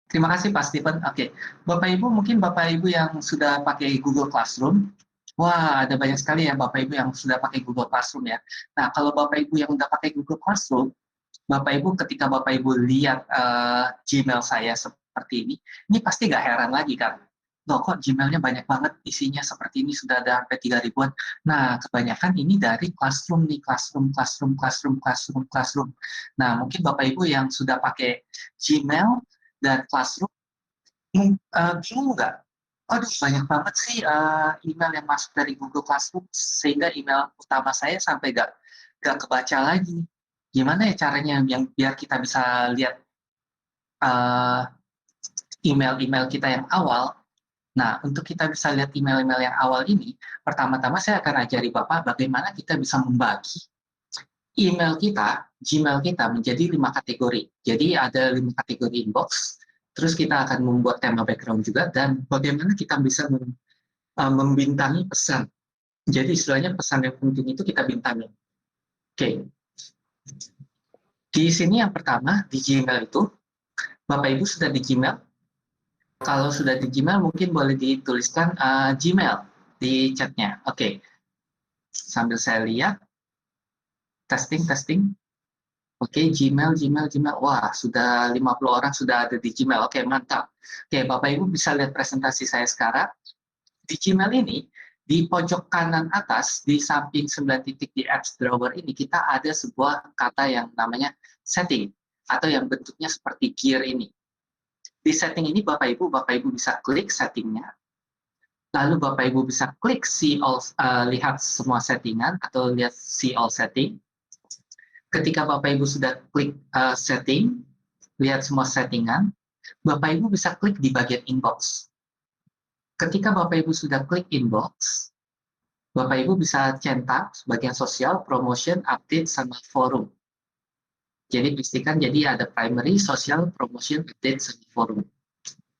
Terima kasih Pak Stephen. Oke, Bapak Ibu mungkin Bapak Ibu yang sudah pakai Google Classroom. Wah, ada banyak sekali ya Bapak Ibu yang sudah pakai Google Classroom ya. Nah, kalau Bapak Ibu yang udah pakai Google Classroom, Bapak Ibu ketika Bapak Ibu lihat Gmail saya seperti ini pasti nggak heran lagi kan? Loh kok Gmailnya banyak banget isinya seperti ini sudah ada sampai 3 ribuan. Nah, kebanyakan ini dari Classroom nih, Classroom, Classroom, Classroom, Classroom, Classroom. Nah, mungkin Bapak Ibu yang sudah pakai Gmail dan Classroom, bingung nggak? Aduh, banyak banget sih email yang masuk dari Google Classroom, sehingga email utama saya sampai nggak kebaca lagi. Gimana ya caranya yang biar kita bisa lihat uh, email-email kita yang awal? Nah, untuk kita bisa lihat email-email yang awal ini, pertama-tama saya akan ajari Bapak bagaimana kita bisa membagi email kita, Gmail kita menjadi 5 kategori. Jadi ada 5 kategori inbox, terus kita akan membuat tema background juga, dan bagaimana kita bisa membintangi pesan. Jadi istilahnya pesan yang penting itu kita bintangin. Oke, di sini yang pertama, di Gmail itu, Bapak Ibu sudah di Gmail. Kalau sudah di Gmail, mungkin boleh dituliskan Gmail di chatnya. Oke, sambil saya lihat, testing. Oke, Gmail. Wah, sudah 50 orang sudah ada di Gmail. Oke, mantap. Oke, Bapak Ibu bisa lihat presentasi saya sekarang. Di Gmail ini, di pojok kanan atas, di samping 9 titik di apps drawer ini, kita ada sebuah kata yang namanya setting, atau yang bentuknya seperti gear ini. Di setting ini, Bapak Ibu bisa klik settingnya, lalu Bapak Ibu bisa klik see all, lihat semua settingan, atau lihat see all setting. Ketika Bapak Ibu sudah klik setting, lihat semua settingan, Bapak Ibu bisa klik di bagian inbox. Ketika Bapak Ibu sudah klik inbox, Bapak Ibu bisa centang bagian sosial, promotion, update, sama forum. Jadi pastikan jadi ada primary, social, promotion, update, sama forum.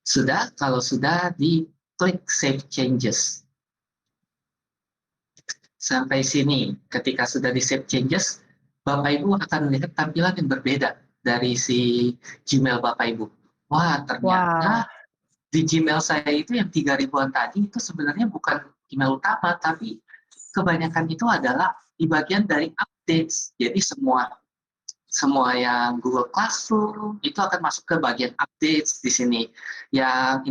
Sudah, kalau sudah diklik save changes. Sampai sini, ketika sudah di save changes, Bapak Ibu akan melihat tampilan yang berbeda dari si Gmail Bapak Ibu. Wah, Wah, ternyata di Gmail saya itu yang 3 ribuan tadi itu sebenarnya bukan email utama, tapi kebanyakan itu adalah di bagian dari updates. Jadi semua yang Google Classroom itu akan masuk ke bagian updates di sini. Yang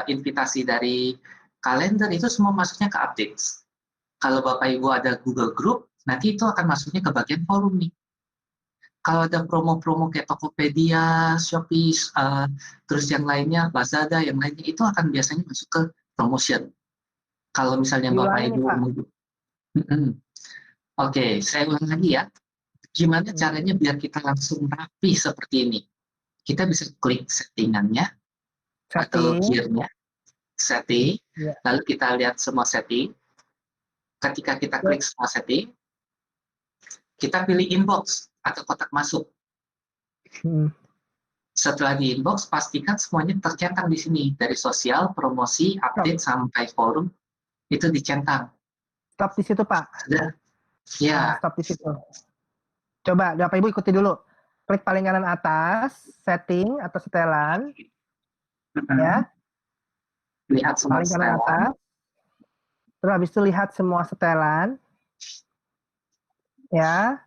invitasi dari kalender itu semua masuknya ke updates. Kalau Bapak Ibu ada Google Group, nanti itu akan masuknya ke bagian forum nih. Kalau ada promo-promo kayak Tokopedia, Shopee, terus yang lainnya, Lazada, yang lainnya itu akan biasanya masuk ke promotion. Kalau misalnya Bapak diulangi nih Ibu, Pak. Oke, saya ulang lagi ya. Gimana caranya biar kita langsung rapi seperti ini? Kita bisa klik settingannya atau Setting, gear-nya, setting, ya. lalu kita lihat semua setting. Ketika kita klik Oke. semua setting, kita pilih inbox atau kotak masuk. Hmm. Setelah di inbox, pastikan semuanya tercentang di sini. Dari sosial, promosi, Stop, update, sampai forum, itu dicentang. stop di situ Pak. Sudah? Nah, Ya. stop di situ. Coba, Bapak Ibu ikuti dulu. Klik paling kanan atas, setting atau setelan, ya. Lihat semua Paling kanan setelan. atas. Terus habis itu lihat semua setelan, ya.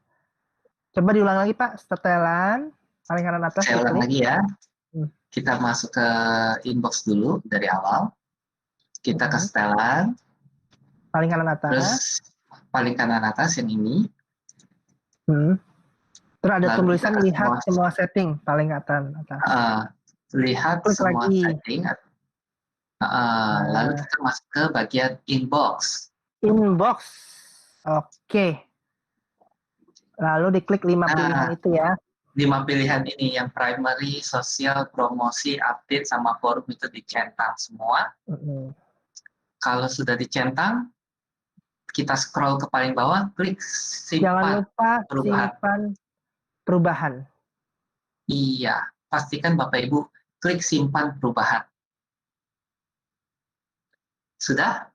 Coba diulang lagi Pak, setelan, paling kanan atas Saya ulang diklik. lagi ya. Hmm. Kita masuk ke inbox dulu dari awal. Kita ke setelan. Paling kanan atas. Terus paling kanan atas yang ini. Hmm. Terus ada Lalu kita tulisan ke lihat semua setting, paling kanan atas. lihat Klik semua lagi. setting. Lalu Nah, kita masuk ke bagian inbox. inbox. Oke. Lalu diklik 5 pilihan Nah, itu ya. 5 pilihan ini yang primary, sosial, promosi, update, sama forum itu dicentang semua. Kalau sudah dicentang, kita scroll ke paling bawah, klik Jangan simpan lupa perubahan. simpan perubahan. Iya, pastikan Bapak Ibu klik simpan perubahan. Sudah?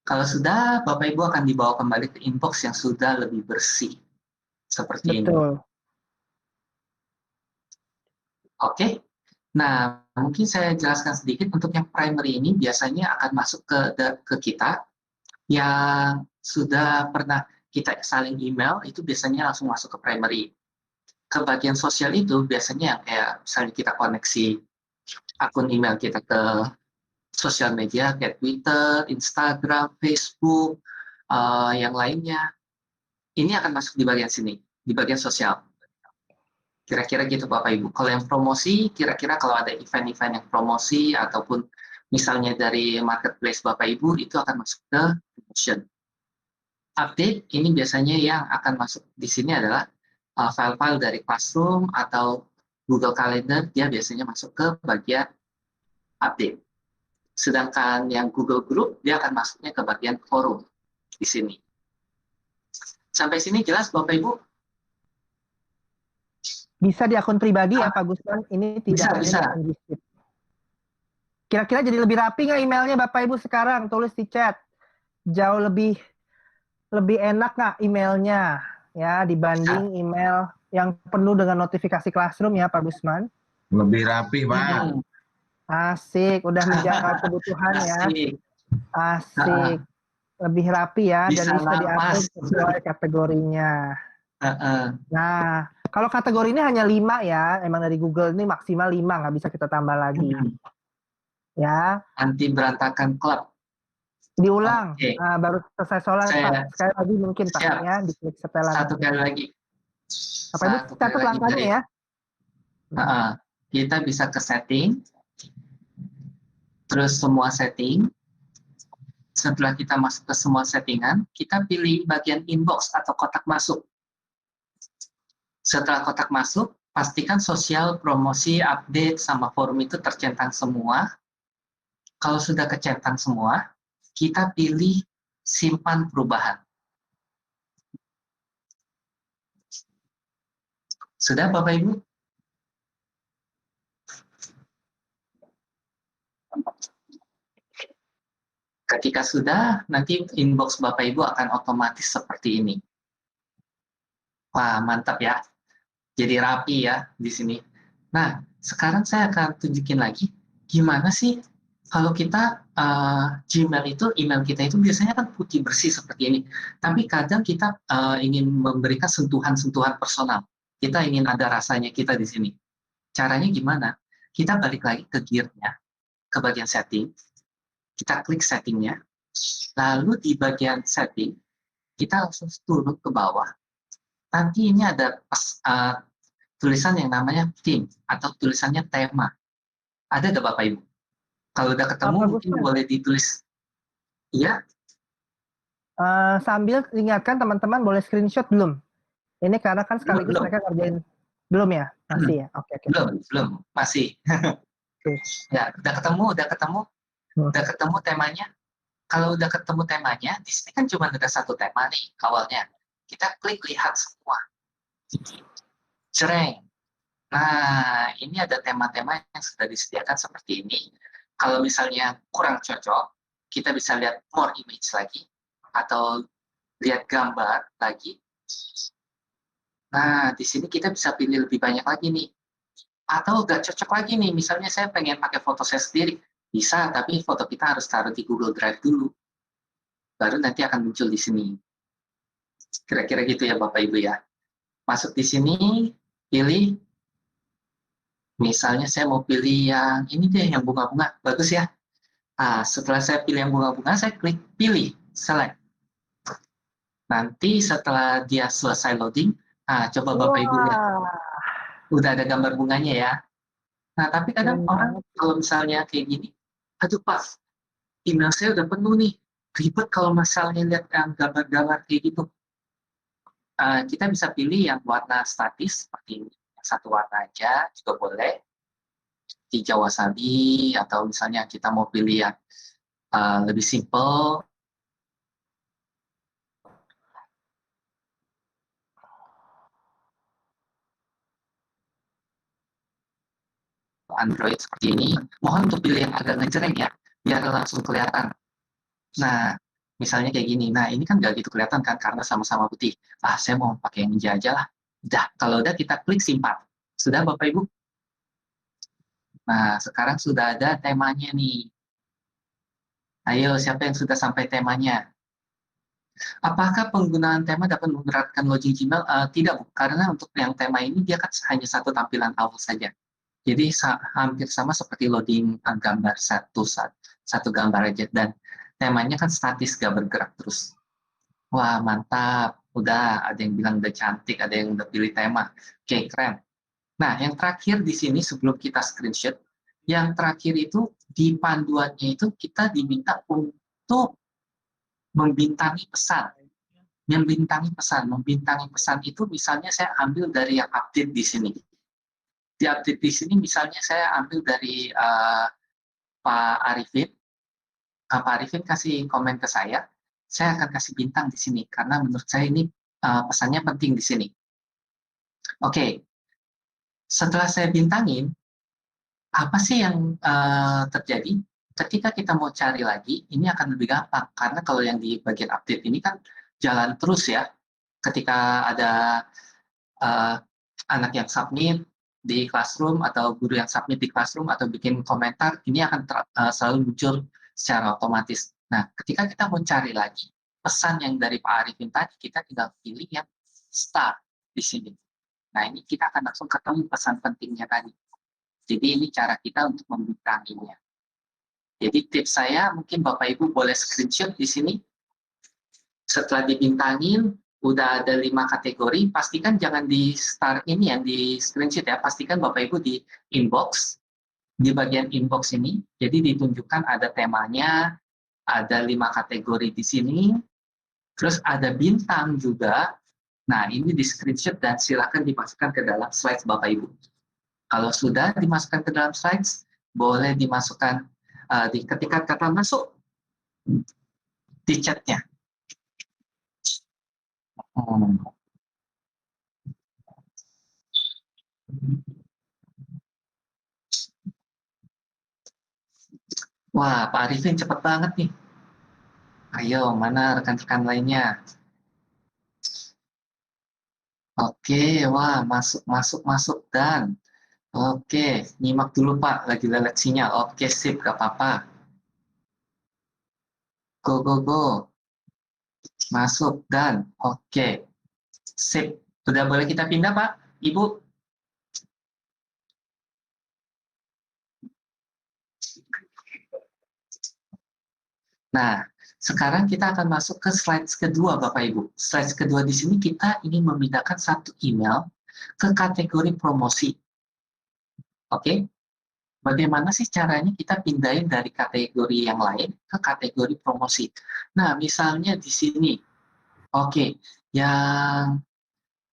Kalau sudah, Bapak Ibu akan dibawa kembali ke inbox yang sudah lebih bersih. Seperti ini. Betul. Oke? Nah, mungkin saya jelaskan sedikit untuk yang primary ini biasanya akan masuk ke kita yang sudah pernah kita saling email, itu biasanya langsung masuk ke primary. Ke bagian sosial itu biasanya yang kayak misalnya kita koneksi akun email kita ke sosial media kayak Twitter, Instagram, Facebook, yang lainnya. Ini akan masuk di bagian sini, di bagian sosial. Kira-kira gitu Bapak Ibu. Kalau yang promosi, kira-kira kalau ada event-event yang promosi ataupun misalnya dari marketplace Bapak Ibu, itu akan masuk ke promotion. Update, ini biasanya yang akan masuk di sini adalah file-file dari Classroom atau Google Calendar, dia biasanya masuk ke bagian update. Sedangkan yang Google Group, dia akan masuknya ke bagian forum di sini. Sampai sini jelas Bapak Ibu? Bisa di akun pribadi ya Pak Gusman, ini tidak hanya Bisa. di akun Gship. Kira-kira jadi lebih rapi nggak emailnya Bapak Ibu sekarang? Tulis di chat. Jauh lebih enak nggak emailnya ya dibanding email yang penuh dengan notifikasi Classroom ya Pak Gusman? Lebih rapi, Pak. Asik, udah menjangkau kebutuhan ya. Asik. Lebih rapi ya, dan bisa diatur sesuai kategorinya. Nah, kalau kategori ini hanya 5 ya, emang dari Google ini maksimal 5, nggak bisa kita tambah lagi. Ya. Anti berantakan club. Diulang, baru selesai sholat Pak. Sekali lagi mungkin Pak ya, diklik setelan. Satu kali lagi. Apa Ibu catat langkahnya ya? Kita bisa ke setting, terus semua setting. Setelah kita masuk ke semua settingan, kita pilih bagian inbox atau kotak masuk. Setelah kotak masuk, pastikan sosial, promosi, update, sama forum itu tercentang semua. Kalau sudah kecentang semua, kita pilih simpan perubahan. Sudah Bapak Ibu? Ketika sudah, nanti inbox Bapak Ibu akan otomatis seperti ini. Wah, mantap ya. Jadi rapi ya di sini. Nah, sekarang saya akan tunjukin lagi gimana sih kalau kita Gmail itu, email kita itu biasanya kan putih bersih seperti ini. Tapi kadang kita ingin memberikan sentuhan-sentuhan personal. Kita ingin ada rasanya kita di sini. Caranya gimana? Kita balik lagi ke gear-nya, ke bagian setting. Kita klik settingnya, lalu di bagian setting, kita langsung turun ke bawah. Nanti ini ada tulisan yang namanya theme, atau tulisannya tema. Ada nggak Bapak Ibu? Kalau udah ketemu, mungkin boleh ditulis. Iya? Sambil ingatkan teman-teman boleh screenshot belum? Ini karena kan sekaligus mereka ngerjain. Belum ya? Masih ya? Oke. Belum. Masih. Ya, udah ketemu temanya. Kalau udah ketemu temanya, di sini kan cuma ada satu tema nih awalnya. Kita klik lihat semua. Cereng. Nah, ini ada tema-tema yang sudah disediakan seperti ini. Kalau misalnya kurang cocok, kita bisa lihat more image lagi, atau lihat gambar lagi. Nah, di sini kita bisa pilih lebih banyak lagi nih. Atau nggak cocok lagi nih, misalnya saya pengen pakai foto saya sendiri. Bisa, tapi foto kita harus taruh di Google Drive dulu. Baru nanti akan muncul di sini. Kira-kira gitu ya Bapak Ibu ya. Masuk di sini, pilih. Misalnya saya mau pilih yang ini deh, yang bunga-bunga. Bagus ya. Nah, setelah saya pilih yang bunga-bunga, saya klik pilih, select. Nanti setelah dia selesai loading, coba Bapak Ibu lihat. Udah ada gambar bunganya ya. Nah, tapi kadang orang kalau misalnya kayak gini, aduh Pak, email saya udah penuh nih. Ribet kalau misalnya lihat yang gambar-gambar kayak gitu. Kita bisa pilih yang warna statis, seperti ini. Yang satu warna aja juga boleh. Hijau wasabi, atau misalnya kita mau pilih yang lebih simple. Android seperti ini, mohon untuk pilih yang agak ngejreng ya, biar langsung kelihatan. Nah, misalnya kayak gini, nah ini kan nggak gitu kelihatan kan, karena sama-sama putih. Saya mau pakai yang hijau aja lah. Udah, kalau udah kita klik simpan. Sudah Bapak Ibu? Nah, sekarang sudah ada temanya nih. Ayo, siapa yang sudah sampai temanya? Apakah penggunaan tema dapat memberatkan loading Gmail? Tidak, Bu. Karena untuk yang tema ini dia kan hanya satu tampilan awal saja. Jadi hampir sama seperti loading gambar satu gambar aja, dan temanya kan statis, gak bergerak terus. Wah, mantap. Udah, ada yang bilang udah cantik, ada yang udah pilih tema. Oke, keren. Nah, yang terakhir di sini sebelum kita screenshot, yang terakhir itu di panduannya itu kita diminta untuk membintangi pesan. Membintangi pesan itu misalnya saya ambil dari yang update di sini. Di update di sini misalnya saya ambil dari Pak Arifin. Pak Arifin kasih komen ke saya akan kasih bintang di sini karena menurut saya ini pesannya penting di sini. Oke, setelah saya bintangin, apa sih yang terjadi? Ketika kita mau cari lagi, ini akan lebih gampang karena kalau yang di bagian update ini kan jalan terus ya. Ketika ada anak yang submit di Classroom atau guru yang submit di Classroom atau bikin komentar, ini akan selalu muncul secara otomatis. Nah, ketika kita mau cari lagi pesan yang dari Pak Arifin tadi, kita tinggal pilih yang start di sini. Nah, ini kita akan langsung ketemu pesan pentingnya tadi. Jadi ini cara kita untuk membintanginya. Jadi tips saya, mungkin Bapak Ibu boleh screenshot di sini. Setelah dibintangin, udah ada 5 kategori, pastikan jangan di start ini yang di screenshot ya, pastikan Bapak Ibu di inbox, di bagian inbox ini, jadi ditunjukkan ada temanya, ada 5 kategori di sini, terus ada bintang juga. Nah, ini di screenshot dan silakan dimasukkan ke dalam slides Bapak Ibu. Kalau sudah dimasukkan ke dalam slides, boleh dimasukkan ketika kata masuk di chatnya. Wah, Pak Arifin cepat banget nih. Ayo, mana rekan-rekan lainnya? Oke, wah, masuk, dan oke, nyimak dulu Pak, lagi lelet sinyal. Oke, sip, gak apa-apa. Go. Masuk, dan oke, sip. Sudah boleh kita pindah Pak, Ibu? Nah, sekarang kita akan masuk ke slides kedua Bapak Ibu. Slides kedua di sini kita ingin memindahkan satu email ke kategori promosi. Oke? Bagaimana sih caranya kita pindahin dari kategori yang lain ke kategori promosi? Nah, misalnya di sini, oke, yang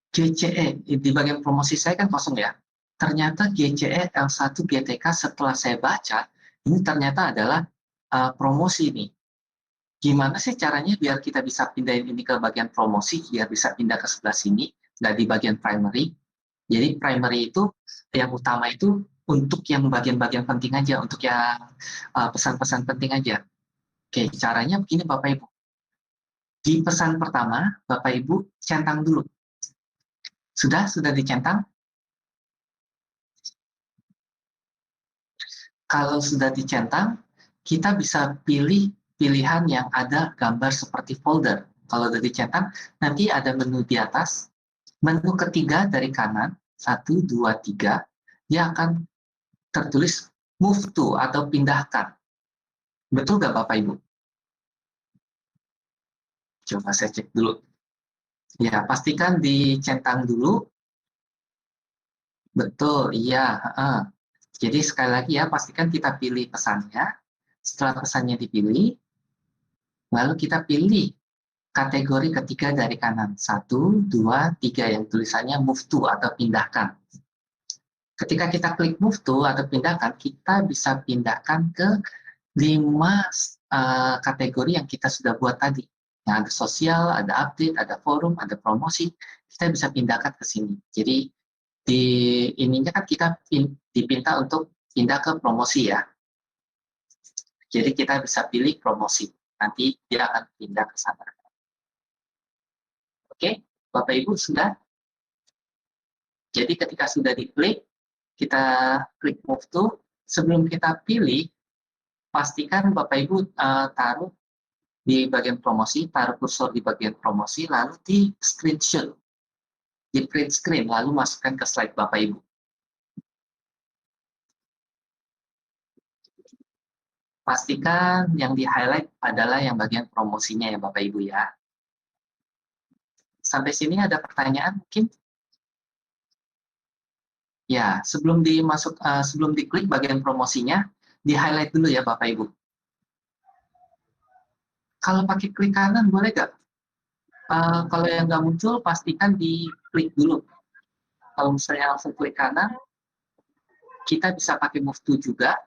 GCE, di bagian promosi saya kan kosong ya. Ternyata GCE L1 GTK setelah saya baca, ini ternyata adalah promosi nih. Gimana sih caranya biar kita bisa pindahin ini ke bagian promosi, biar bisa pindah ke sebelah sini, nggak di bagian primary. Jadi primary itu, yang utama itu untuk yang bagian-bagian penting aja, untuk yang pesan-pesan penting aja. Oke, caranya begini Bapak Ibu. Di pesan pertama, Bapak Ibu centang dulu. Sudah dicentang? Kalau sudah dicentang, kita bisa pilih pilihan yang ada gambar seperti folder. Kalau sudah dicentang, nanti ada menu di atas. Menu ketiga dari kanan, 1, 2, 3, dia akan tertulis move to atau pindahkan. Betul nggak Bapak Ibu? Coba saya cek dulu. Ya, pastikan dicentang dulu. Betul, iya. Jadi sekali lagi ya, pastikan kita pilih pesannya. Setelah pesannya dipilih, lalu kita pilih kategori ketiga dari kanan. 1, 2, 3 yang tulisannya move to atau pindahkan. Ketika kita klik move to atau pindahkan, kita bisa pindahkan ke 5 kategori yang kita sudah buat tadi. Yang ada sosial, ada update, ada forum, ada promosi. Kita bisa pindahkan ke sini. Jadi di ininya kan kita dipinta untuk pindah ke promosi ya. Jadi kita bisa pilih promosi. Nanti dia akan pindah ke sana. Oke, Bapak Ibu sudah? Jadi ketika sudah diklik, kita klik move to, sebelum kita pilih, pastikan Bapak Ibu taruh di bagian promosi, taruh kursor di bagian promosi, lalu di screenshot, di print screen, lalu masukkan ke slide Bapak Ibu. Pastikan yang di-highlight adalah yang bagian promosinya ya Bapak Ibu ya. Sampai sini ada pertanyaan mungkin? Ya, sebelum diklik bagian promosinya, di-highlight dulu ya Bapak Ibu. Kalau pakai klik kanan boleh nggak? Kalau yang nggak muncul, pastikan diklik dulu. Kalau misalnya langsung klik kanan, kita bisa pakai move to juga,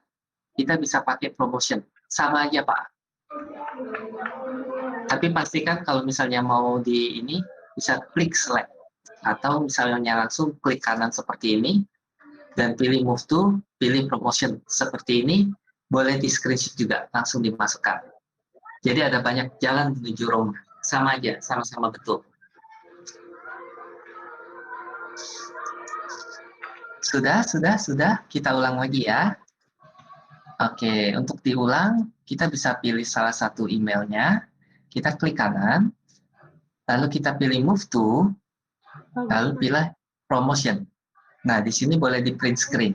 kita bisa pakai promotion. Sama aja Pak. Tapi pastikan kalau misalnya mau di ini, bisa klik select. Atau misalnya langsung klik kanan seperti ini, dan pilih move to, pilih promotion seperti ini, boleh di screenshot juga, langsung dimasukkan. Jadi ada banyak jalan menuju Roma. Sama aja, sama-sama betul. Sudah. Kita ulang lagi ya. Oke, untuk diulang, kita bisa pilih salah satu emailnya. Kita klik kanan, lalu kita pilih move to, lalu pilih promotion. Nah, di sini boleh di print screen.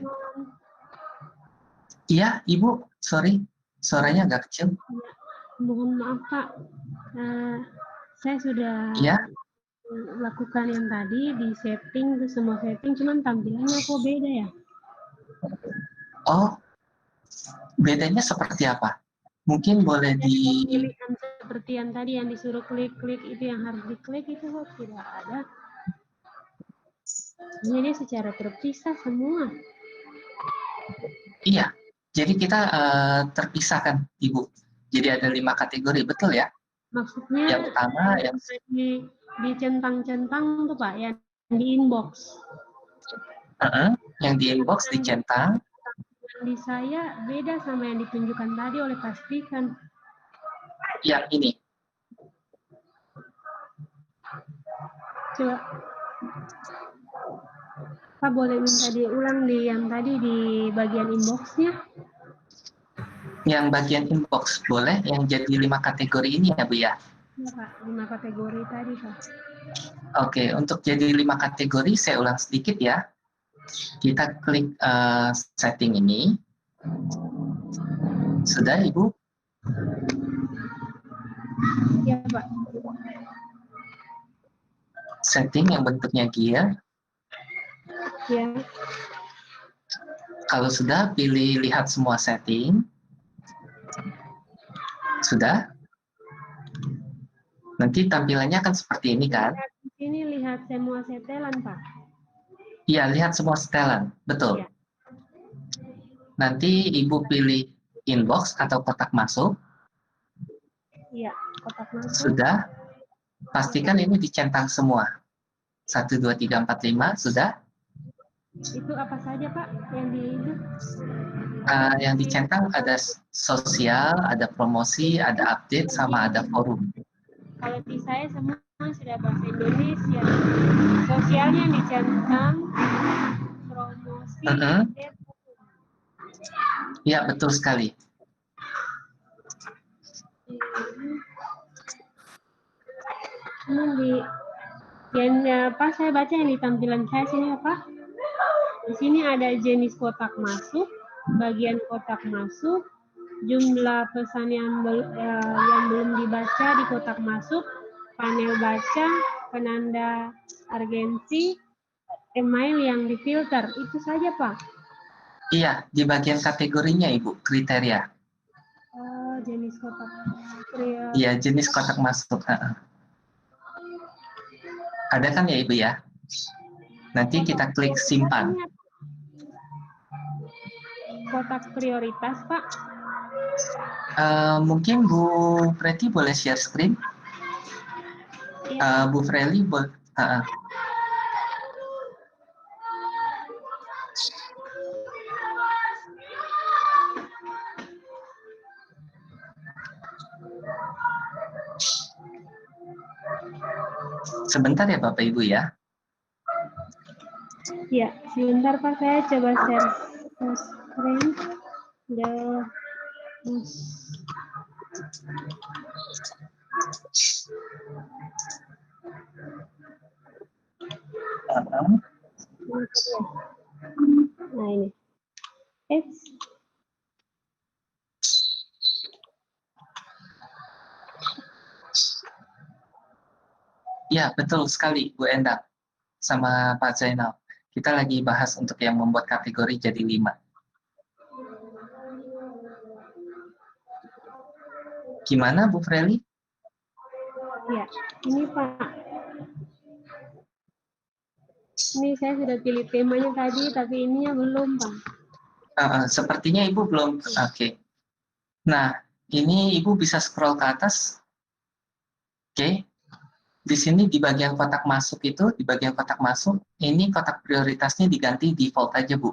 Iya, Ibu, sorry, suaranya agak kecil. Mohon maaf Pak, saya sudah lakukan yang tadi di setting, semua setting, cuman tampilannya kok beda ya? Oh, bedanya seperti apa? Mungkin boleh di... Pilihan seperti yang tadi yang disuruh klik-klik itu yang harus diklik itu kok tidak ada. Jadi secara terpisah semua. Iya, jadi kita terpisahkan, Ibu. Jadi ada 5 kategori, betul ya? Maksudnya yang pertama yang di centang-centang tuh Pak, yang di inbox. Yang di inbox dicentang. Di saya beda sama yang ditunjukkan tadi oleh pastikan. Yang ini. Coba. Pak boleh minta diulang di yang tadi di bagian inboxnya? Yang bagian inbox boleh, yang jadi 5 kategori ini ya Bu ya? Ya Pak, 5 kategori tadi Pak. Oke, untuk jadi 5 kategori saya ulang sedikit ya. Kita klik setting ini. Sudah Ibu? Ya Pak. Setting yang bentuknya gear. Ya. Kalau sudah, pilih lihat semua setting. Sudah? Nanti tampilannya akan seperti ini kan? Di sini lihat semua setelan Pak. Iya, lihat semua setelan. Betul. Ya. Nanti Ibu pilih inbox atau kotak masuk. Iya, kotak masuk. Sudah. Pastikan ini dicentang semua. 1, 2, 3, 4, 5. Sudah? Itu apa saja Pak yang di itu? Yang dicentang ada sosial, ada promosi, ada update, sama ada forum. Kalau di saya semua sudah bahasa Indonesia. Sosialnya yang dicentang, promosi, update. Ya, betul sekali. Apa saya baca yang di tampilan saya sini apa? Di sini ada jenis kotak masuk, bagian kotak masuk, jumlah pesan yang belum dibaca di kotak masuk, panel baca, penanda urgensi, email yang difilter. Itu saja Pak. Iya, di bagian kategorinya Ibu, kriteria. Jenis kotak. Iya, jenis kotak masuk. Ada kan ya Ibu ya? Nanti kita klik simpan. Kotak prioritas Pak. Mungkin Bu Preti boleh share screen? Bu Freli boleh. Sebentar ya Bapak Ibu ya. Ya, sebentar Pak, saya coba share screen. The Nah ini. Ya, betul sekali Bu Endang sama Pak Zainal. Kita lagi bahas untuk yang membuat kategori jadi 5. Gimana Bu Freli? Ya, ini Pak. Ini saya sudah pilih temanya tadi, tapi ininya belum Pak. Sepertinya Ibu belum. Oke. Nah, ini Ibu bisa scroll ke atas. Oke. Di sini di bagian kotak masuk itu, di bagian kotak masuk, ini kotak prioritasnya diganti default aja Bu.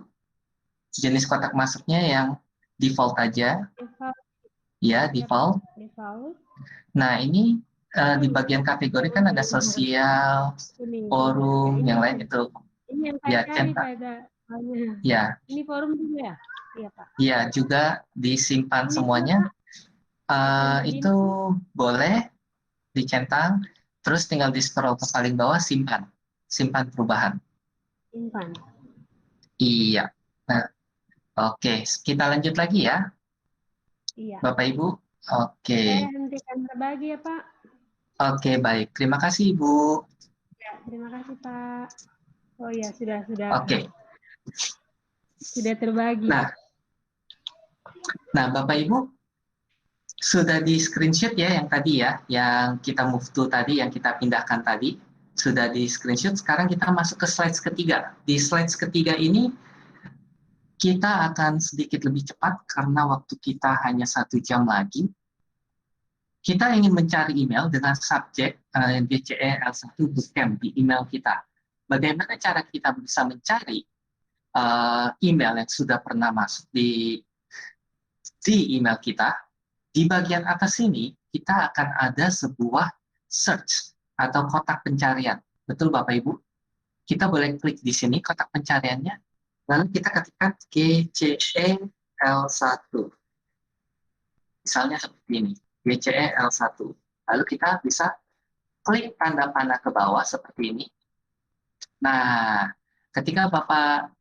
Jenis kotak masuknya yang default aja. Default. Ya, default. Default. Nah, ini di bagian kategori kan ada sosial, forum, yang lain itu. Ini yang Ya, saya cari centang. pada. Ya. Ini forum juga ya? Iya Pak. Ya, juga disimpan Ini semuanya. Itu boleh dicentang, terus tinggal di scroll ke paling bawah, simpan perubahan. Simpan. Iya. Nah, oke, kita lanjut lagi ya. Iya. Bapak Ibu. Oke. Saya hentikan berbagi ya Pak. Oke, baik. Terima kasih Ibu. Ya, terima kasih Pak. Oh ya, sudah. Oke. Sudah terbagi. Nah, Bapak Ibu sudah di screenshot ya yang tadi ya, yang kita move to tadi, yang kita pindahkan tadi, sudah di screenshot. Sekarang kita masuk ke slides ketiga. Di slides ketiga ini kita akan sedikit lebih cepat karena waktu kita hanya 1 jam lagi. Kita ingin mencari email dengan subjek GCE L1 Bootcamp di email kita. Bagaimana cara kita bisa mencari email yang sudah pernah masuk di email kita? Di bagian atas sini, kita akan ada sebuah search atau kotak pencarian. Betul Bapak Ibu? Kita boleh klik di sini kotak pencariannya, lalu kita ketikkan GCE L1. Misalnya seperti ini, GCE L1. Lalu kita bisa klik tanda panah ke bawah seperti ini. Nah, ketika Bapak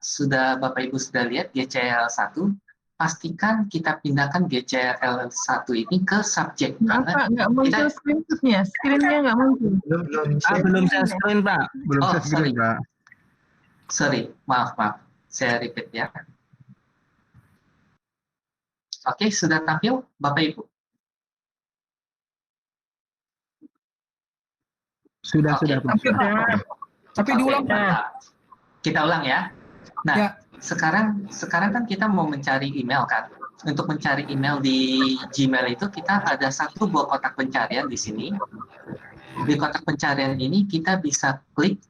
Ibu sudah lihat GCE L1, pastikan kita pindahkan GCL1 ini ke subjek. Pak, nggak muncul screenshotnya, screen-nya nggak muncul. Belum share screen, Pak. Belum share screen, Pak. Sorry, maaf. Saya repeat ya. Oke, sudah tampil Bapak Ibu? Sudah. Tampil ya. Tapi diulang Pak. Kita ulang ya. Nah, Ya. Sekarang kan kita mau mencari email kan. Untuk mencari email di Gmail itu kita ada 1 buah kotak pencarian di sini. Di kotak pencarian ini kita bisa klik,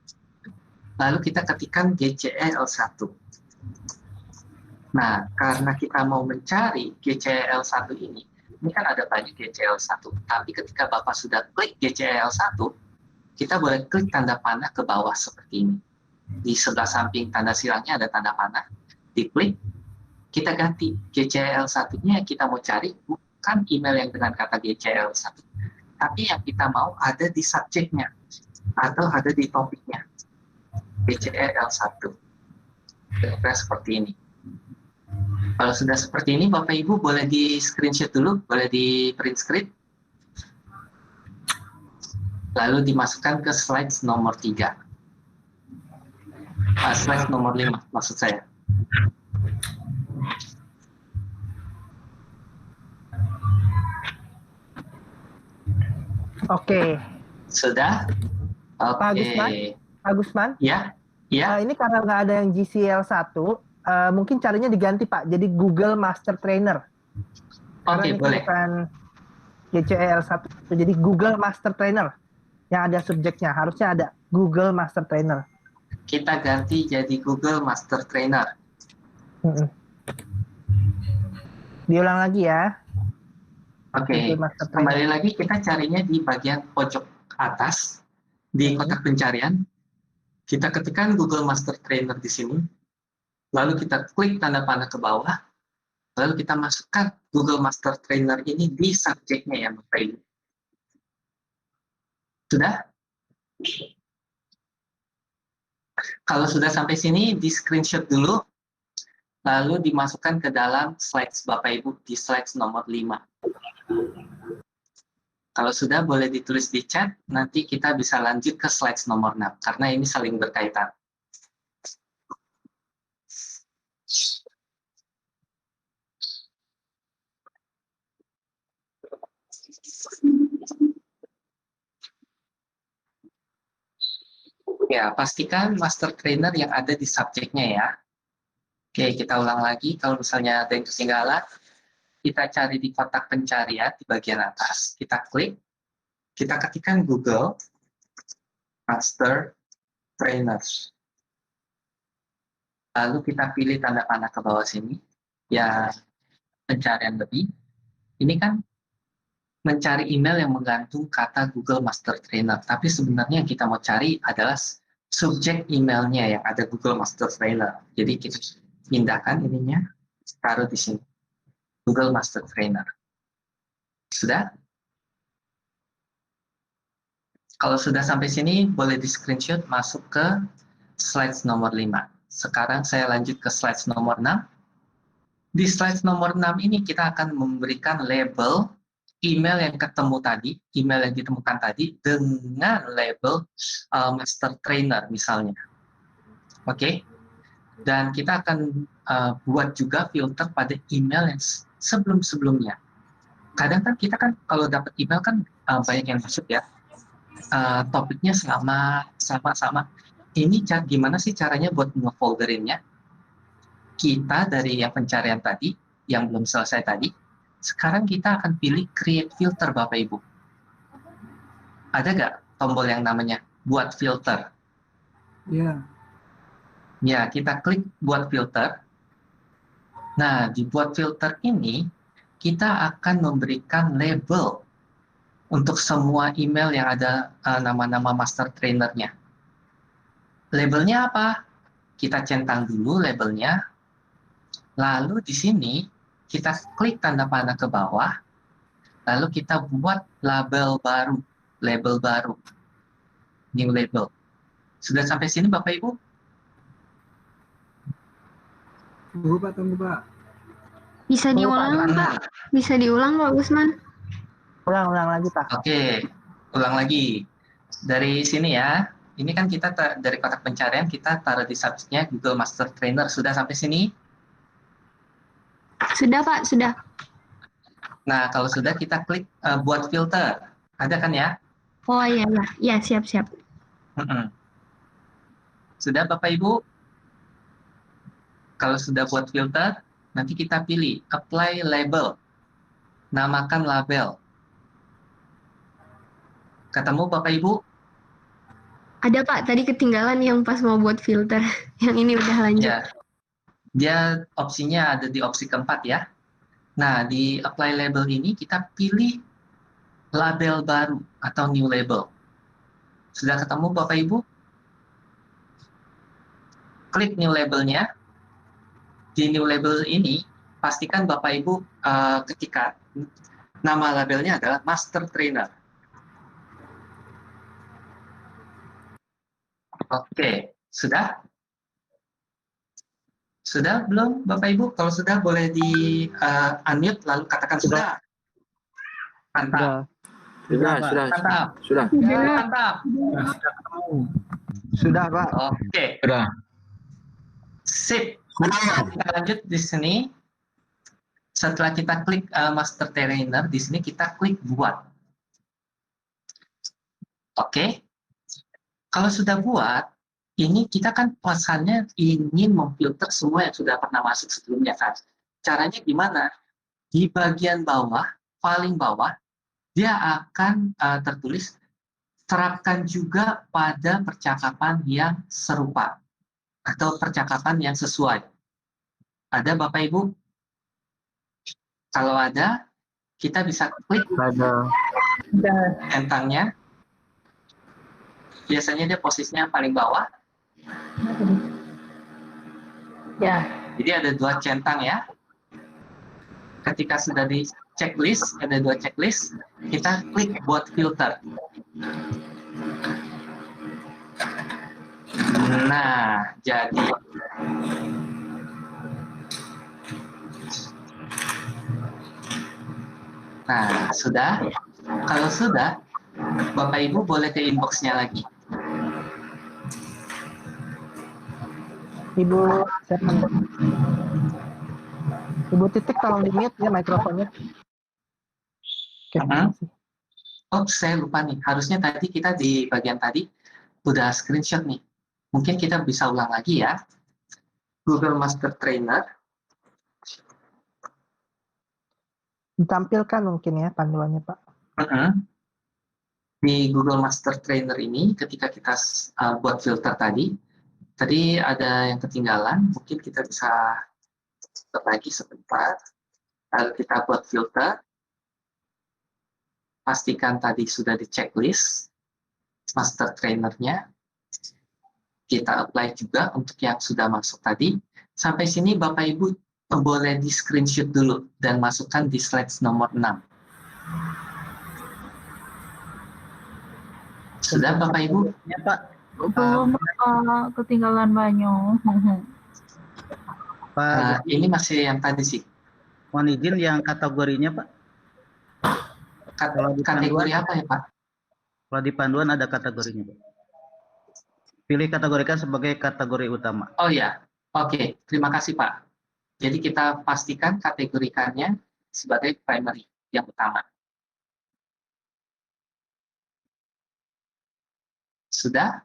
lalu kita ketikkan GCE-L1. Nah, karena kita mau mencari GCE-L1 ini kan ada banyak GCE-L1. Tapi ketika Bapak sudah klik GCE-L1, kita boleh klik tanda panah ke bawah seperti ini. Di sebelah samping tanda silangnya ada tanda panah, diklik, kita ganti GCL1-nya yang kita mau cari bukan email yang dengan kata GCL1, tapi yang kita mau ada di subjeknya atau ada di topiknya, GCL1. Kira-kira seperti ini. Kalau sudah seperti ini, Bapak Ibu boleh di screenshot dulu, boleh di print screen, lalu dimasukkan ke slide nomor 3. Slide nomor 5 maksud saya. Oke. Sudah? Oke. Pak Gusman? Ya. Ini karena nggak ada yang GCL1, mungkin caranya diganti Pak, jadi Google Master Trainer. Oke, boleh. Bukan GCL1, jadi Google Master Trainer. Yang ada subjeknya, harusnya ada Google Master Trainer. Kita ganti jadi Google Master Trainer. Diulang lagi ya. Oke, kembali lagi kita carinya di bagian pojok atas, di kotak pencarian. Kita ketikkan Google Master Trainer di sini, lalu kita klik tanda panah ke bawah, Lalu kita masukkan Google Master Trainer ini di subjeknya ya Bapak Ibu. Sudah? Kalau sudah sampai sini, di screenshot dulu, lalu dimasukkan ke dalam slides Bapak Ibu di slides nomor 5. Kalau sudah, boleh ditulis di chat, nanti kita bisa lanjut ke slides nomor 6, karena ini saling berkaitan. Ya, pastikan master trainer yang ada di subjeknya ya. Oke, kita ulang lagi. Kalau misalnya ada yang ketinggalan, kita cari di kotak pencarian di bagian atas. Kita klik, kita ketikkan Google Master Trainers. Lalu kita pilih tanda panah ke bawah sini, ya pencarian lebih. Ini kan mencari email yang menggantung kata Google Master Trainer. Tapi sebenarnya yang kita mau cari adalah subjek emailnya yang ada Google Master Trainer. Jadi kita pindahkan ininya, taruh di sini. Google Master Trainer. Sudah? Kalau sudah sampai sini, boleh di screenshot masuk ke slides nomor 5. Sekarang saya lanjut ke slides nomor 6. Di slides nomor 6 ini kita akan memberikan label email yang ketemu tadi, email yang ditemukan tadi dengan label Master Trainer misalnya. Oke? Dan kita akan buat juga filter pada email yang sebelum-sebelumnya. Kadang kan kita kan kalau dapat email kan banyak yang masuk ya. Topiknya sama. Ini gimana sih caranya buat ngefolderinnya? Kita dari yang pencarian tadi, yang belum selesai tadi, sekarang kita akan pilih create filter Bapak Ibu. Ada nggak tombol yang namanya buat filter? Iya. Ya, kita klik buat filter. Nah, di buat filter ini, kita akan memberikan label untuk semua email yang ada nama-nama master trainernya. Labelnya apa? Kita centang dulu labelnya. Lalu di sini, kita klik tanda panah ke bawah. Lalu kita buat label baru. New label. Sudah sampai sini Bapak Ibu? Tunggu Pak. Bisa diulang Pak? Bisa diulang Pak Usman? Ulang lagi Pak. Oke, ulang lagi. Dari sini ya. Ini kan kita dari kotak pencarian, kita taruh di subjeknya Google Master Trainer. Sudah sampai sini? Sudah Pak, sudah. Nah, kalau sudah kita klik buat filter. Ada kan ya? Oh iya, ya siap. Sudah Bapak Ibu? Kalau sudah buat filter, nanti kita pilih apply label. Namakan label. Ketemu Bapak Ibu? Ada Pak, tadi ketinggalan yang pas mau buat filter. Yang ini udah lanjut. Ya. Dia opsinya ada di opsi keempat ya. Nah, di apply label ini kita pilih label baru atau new label. Sudah ketemu Bapak Ibu? Klik new labelnya. Di new label ini, pastikan Bapak Ibu ketika nama labelnya adalah Master Trainer. Oke, sudah? Sudah belum Bapak Ibu? Kalau sudah boleh di unmute lalu katakan sudah. Mantap. Mantap. Mantap. Sudah Pak. Oke. Sudah. Sip. Kita lanjut di sini. Setelah kita klik Master Trainer, di sini kita klik buat. Oke. Kalau sudah buat, ini kita kan pesannya ingin memfilter semua yang sudah pernah masuk sebelumnya kan. Caranya gimana? Di bagian bawah, paling bawah, dia akan tertulis terapkan juga pada percakapan yang serupa atau percakapan yang sesuai. Ada Bapak Ibu? Kalau ada, kita bisa klik centangnya. Biasanya dia posisinya paling bawah. Ya. Jadi ada 2 centang ya. ketika sudah di checklist, ada 2 checklist, kita klik buat filter. Nah, jadi sudah. Kalau sudah, Bapak Ibu boleh ke inbox-nya lagi. Ibu Titik tolong di-mute ya mikrofonnya. Oke, terima kasih. Oh, saya lupa nih. Harusnya tadi kita di bagian tadi udah screenshot nih. Mungkin kita bisa ulang lagi ya. Google Master Trainer. Ditampilkan mungkin ya panduannya, Pak. Di Google Master Trainer ini, ketika kita buat filter tadi ada yang ketinggalan. Mungkin kita bisa lagi sebentar. Lalu kita buat filter. Pastikan tadi sudah di checklist Master Trainer-nya. Kita apply juga untuk yang sudah masuk tadi. Sampai sini Bapak Ibu boleh di screenshot dulu dan masukkan di slide nomor 6. Sudah Bapak Ibu? Ya Pak. Belum ketinggalan banyak. Pak, Ini masih yang tadi sih. mohon izin yang kategorinya Pak. Kategori apa ya Pak? Kalau di panduan ada kategorinya Pak. Pilih kategorikan sebagai kategori utama. Oh ya, oke. Terima kasih Pak. Jadi kita pastikan kategorikannya sebagai primary, yang utama. Sudah?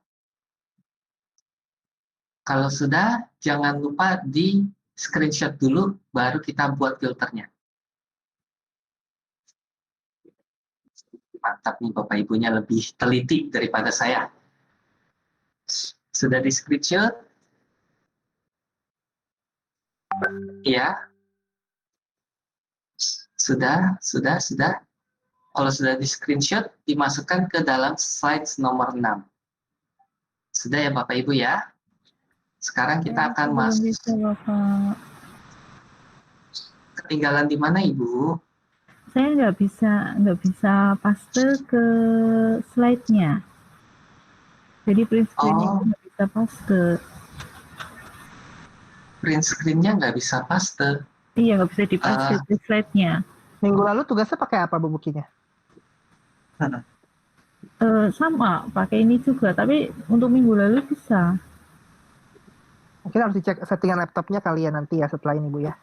Kalau sudah, jangan lupa di screenshot dulu, baru kita buat filternya. Mantap nih Bapak Ibunya lebih teliti daripada saya. Sudah di screenshot? Iya. Sudah. Kalau sudah di screenshot, dimasukkan ke dalam slide nomor 6. Sudah ya Bapak Ibu ya? Sekarang kita akan masuk. Ketinggalan di mana Ibu? Saya nggak bisa paste ke slide-nya. Jadi print screen-nya nggak bisa paste. Print screen-nya nggak bisa paste. Iya, nggak bisa dipaste ke slide-nya. Minggu lalu tugasnya pakai apa Bu Bukinya? Sama, pakai ini juga. Tapi untuk minggu lalu bisa. Mungkin harus dicek settingan laptopnya kali ya nanti ya setelah ini Bu ya.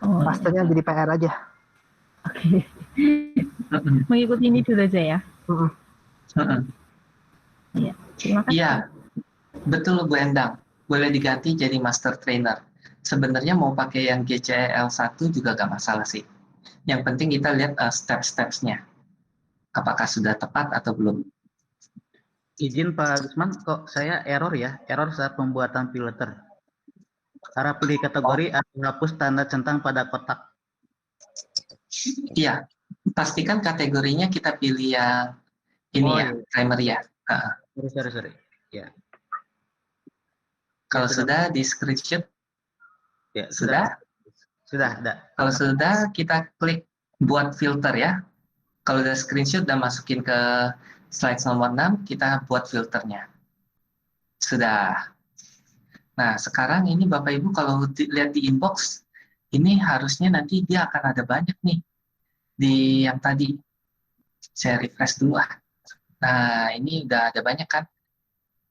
Oh, Pastenya jadi PR aja. Oke. Mengikuti ini dulu aja ya. Iya, terima kasih. Iya, betul Bu Endang. Boleh diganti jadi Master Trainer. Sebenarnya mau pakai yang GCL1 juga gak masalah sih. Yang penting kita lihat step-stepsnya. Apakah sudah tepat atau belum. Izin Pak Gusman, kok saya error ya? Error saat pembuatan filter. Cara pilih kategori atau hapus tanda centang pada kotak. Iya, pastikan kategorinya kita pilih yang ini primary ya. Sorry. Ya. Kalau sudah di screenshot, Ya, sudah? Sudah, ada. Kalau sudah, kita klik buat filter ya. Kalau udah screenshot, udah masukin ke slide nomor 6, kita buat filternya. Sudah. Nah, sekarang ini Bapak Ibu kalau lihat di inbox, ini harusnya nanti dia akan ada banyak nih di yang tadi. Saya refresh dulu ah. Nah, ini udah ada banyak kan?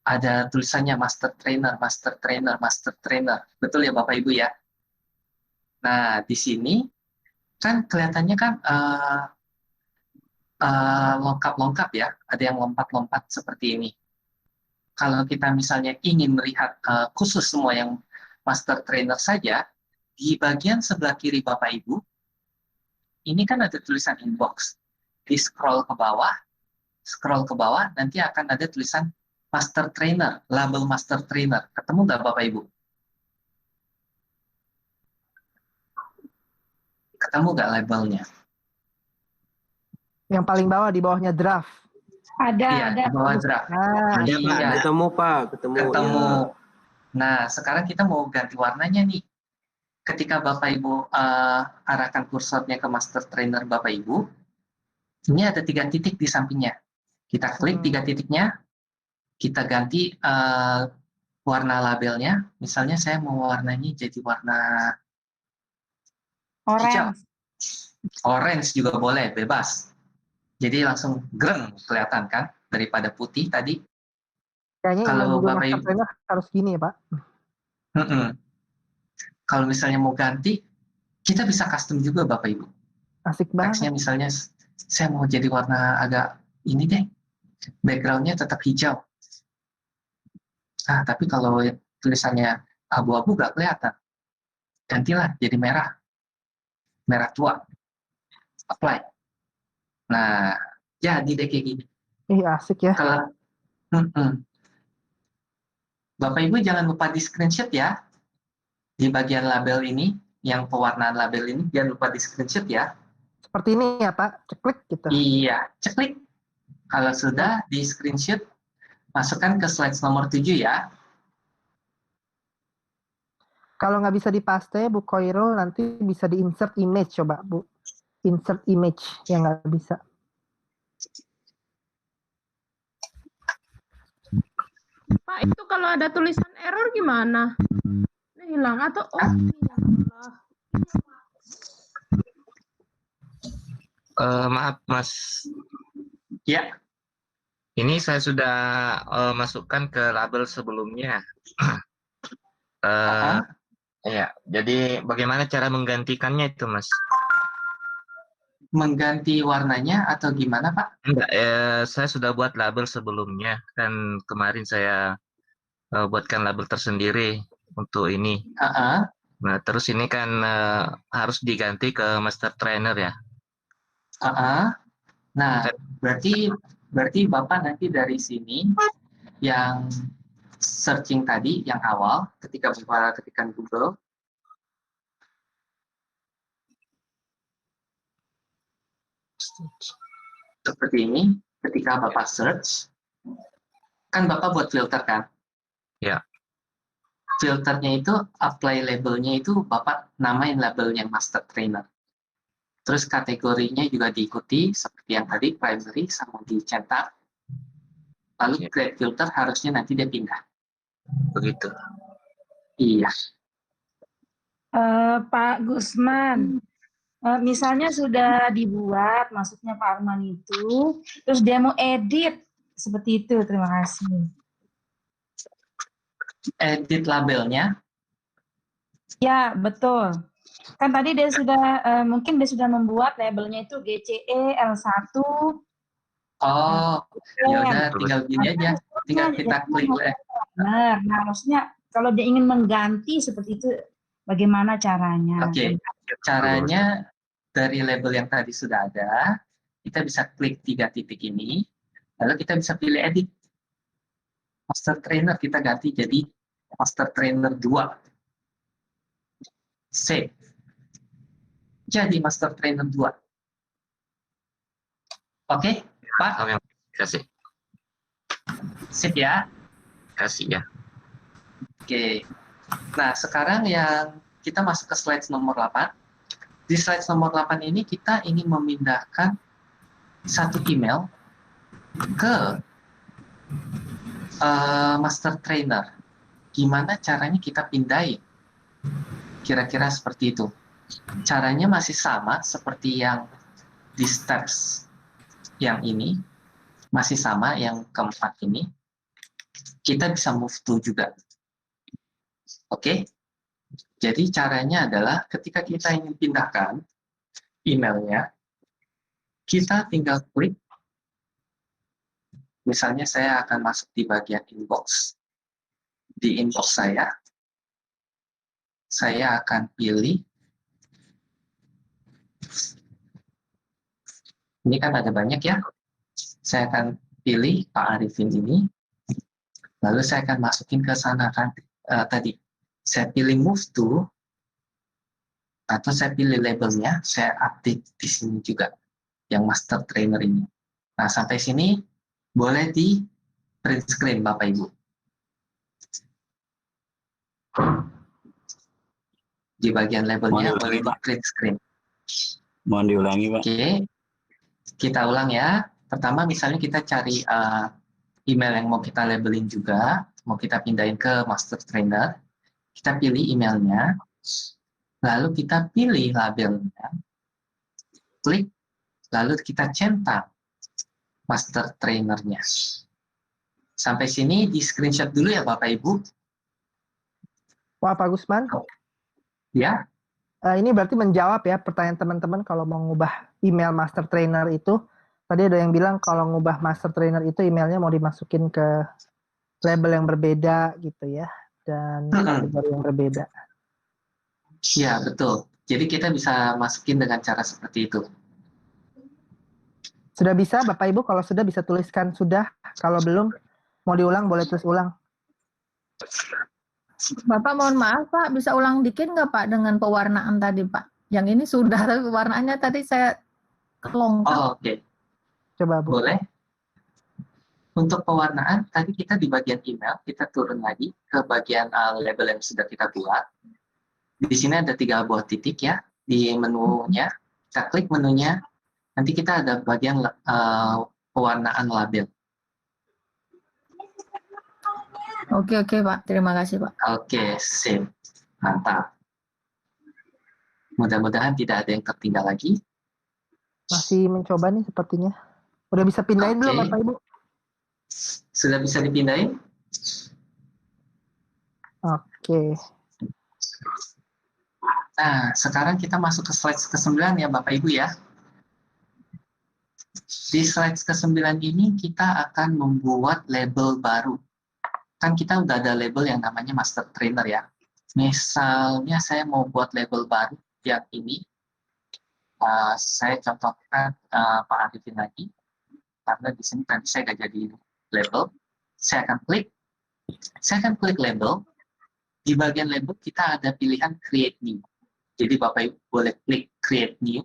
Ada tulisannya Master Trainer. Betul ya Bapak Ibu ya? Nah, di sini kan kelihatannya kan lengkap-lengkap ya. Ada yang lompat-lompat seperti ini. Kalau kita misalnya ingin melihat khusus semua yang Master Trainer saja, di bagian sebelah kiri Bapak Ibu, ini kan ada tulisan inbox. Di scroll ke bawah, nanti akan ada tulisan Master Trainer, label Master Trainer. Ketemu nggak Bapak Ibu? Ketemu nggak labelnya? Yang paling bawah, di bawahnya draft. Iya, di bawah draft. Ada Pak, Iya. ketemu Pak, ketemu. Nah, sekarang kita mau ganti warnanya nih. ketika Bapak Ibu arahkan kursornya ke master trainer Bapak Ibu, ini ada 3 titik di sampingnya. Kita klik 3 titiknya, kita ganti warna labelnya. Misalnya saya mau warnanya jadi warna hijau. Orange. Orange juga boleh, bebas. Jadi langsung greng kelihatan kan, daripada putih tadi. Kayaknya Kalau email Google Bapak Master Ibu, Trainer harus gini ya, Pak. Kalau misalnya mau ganti, kita bisa custom juga Bapak Ibu. Asik Teksnya banget. misalnya, saya mau jadi warna agak ini deh, background-nya tetap hijau. Tapi kalau tulisannya abu-abu nggak kelihatan. Gantilah jadi merah. Merah tua. Apply. Nah, jadi deh kayak gini. Asik ya. Kalau Bapak Ibu jangan lupa di screenshot ya. Di bagian label ini, yang pewarnaan label ini, jangan lupa di screenshot ya. Seperti ini ya, Pak. Ceklik gitu. Iya, ceklik. Kalau sudah di screenshot, masukkan ke slide nomor 7 ya. Kalau nggak bisa dipaste, Bu Koirul, nanti bisa di insert image, coba, Bu. Insert image yang nggak bisa. Pak, itu kalau ada tulisan error gimana? Ini hilang atau Maaf Mas, Ya, ini saya sudah masukkan ke label sebelumnya. Ya, jadi bagaimana cara menggantikannya itu Mas? mengganti warnanya atau gimana Pak? Enggak, saya sudah buat label sebelumnya. Kan kemarin saya buatkan label tersendiri untuk ini. Nah, terus ini kan harus diganti ke master trainer ya. Nah, berarti Bapak nanti dari sini yang searching tadi, yang awal, ketika Bapak ketikkan Google, seperti ini, ketika Bapak search, kan Bapak buat filter kan? Ya. Filternya itu, apply labelnya itu Bapak namain labelnya master trainer. Terus kategorinya juga diikuti, seperti yang tadi, primary sama dicetak. Lalu create filter harusnya nanti dia pindah. Begitu. Iya. Pak Gusman, misalnya sudah dibuat, maksudnya Pak Arman itu, terus dia mau edit, seperti itu, terima kasih. Edit labelnya? Ya, betul. Kan tadi dia sudah, mungkin dia sudah membuat labelnya itu GCE L1. Oh, ya udah tinggal gini aja. Tinggal kita klik. Nah, maksudnya kalau dia ingin mengganti seperti itu, bagaimana caranya? Oke, caranya dari label yang tadi sudah ada, kita bisa klik 3 titik ini, lalu kita bisa pilih edit. Master Trainer kita ganti jadi Master Trainer 2. Save. Jadi Master Trainer 2. Oke, Pak? Kasih. Sip ya? Kasih ya. Oke. Nah, sekarang yang kita masuk ke slide nomor 8. Di slide nomor 8 ini kita ingin memindahkan satu email ke master trainer. Gimana caranya kita pindahin? Kira-kira seperti itu. Caranya masih sama seperti yang di steps yang ini. Masih sama yang keempat ini. Kita bisa move to juga. Oke? Jadi caranya adalah ketika kita ingin pindahkan emailnya, kita tinggal klik. Misalnya saya akan masuk di bagian inbox. Di inbox saya akan pilih. Ini kan ada banyak ya. Saya akan pilih Pak Arifin ini. Lalu saya akan masukin ke sana kan tadi. Saya pilih move to, atau saya pilih labelnya, saya update di sini juga, yang master trainer ini. Nah, sampai sini boleh di print screen Bapak Ibu. Di bagian labelnya boleh di print screen. Mohon diulangi, Pak. Oke, kita ulang ya. Pertama misalnya kita cari email yang mau kita labelin juga, mau kita pindahin ke master trainer. Kita pilih emailnya, lalu kita pilih labelnya, klik, lalu kita centang master trainernya. Sampai sini di screenshot dulu ya Bapak Ibu. Wah, Pak Gusman. Ya. Ini berarti menjawab ya pertanyaan teman-teman kalau mau ngubah email master trainer itu. Tadi ada yang bilang kalau ngubah master trainer itu emailnya mau dimasukin ke label yang berbeda gitu ya. Dan kategori yang berbeda. Iya, betul. Jadi kita bisa masukin dengan cara seperti itu. Sudah bisa Bapak Ibu? Kalau sudah bisa tuliskan sudah. Kalau belum mau diulang boleh tulis ulang. Bapak mohon maaf Pak, bisa ulang dikit nggak Pak dengan pewarnaan tadi Pak? Yang ini sudah, tapi pewarnaannya tadi saya kelongkap. Oh, oke. Coba Bu. Boleh. Untuk pewarnaan, tadi kita di bagian email, kita turun lagi ke bagian label yang sudah kita buat. Di sini ada 3 buah titik ya, di menunya. Kita klik menunya, nanti kita ada bagian pewarnaan label. Oke Pak, terima kasih Pak. Oke, sip. Mantap. Mudah-mudahan tidak ada yang tertinggal lagi. Masih mencoba nih sepertinya. Udah bisa pindahin belum Bapak Ibu? Sudah bisa dipindahin? Oke. Nah, sekarang kita masuk ke slide ke-9 ya Bapak Ibu ya. Di slide ke-9 ini kita akan membuat label baru. Kan kita udah ada label yang namanya master trainer ya. Misalnya saya mau buat label baru yang ini. Saya contohkan Pak Arifin lagi. Karena di sini tadi saya nggak jadi label. Saya akan klik label. Di bagian label kita ada pilihan create new. Jadi Bapak Ibu boleh klik create new.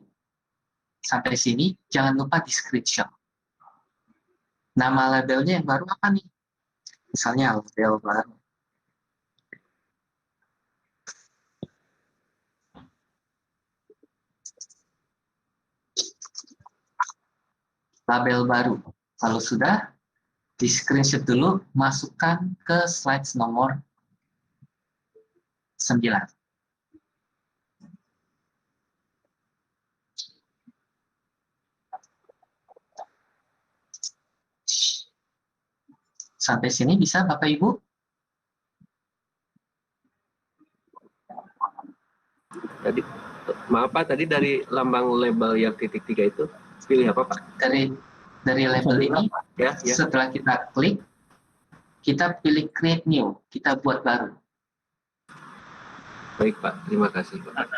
Sampai sini jangan lupa di screenshot. Nama labelnya yang baru apa nih? Misalnya label baru. Label baru. Kalau sudah, di screenshot dulu, masukkan ke slide nomor 9. Sampai sini bisa Bapak Ibu? Tadi, maaf Pak, tadi dari lambang label yang titik 3 itu, pilih apa Pak? Dari label ini, ya. Setelah kita klik, kita pilih create new, kita buat baru. Baik Pak, terima kasih Pak.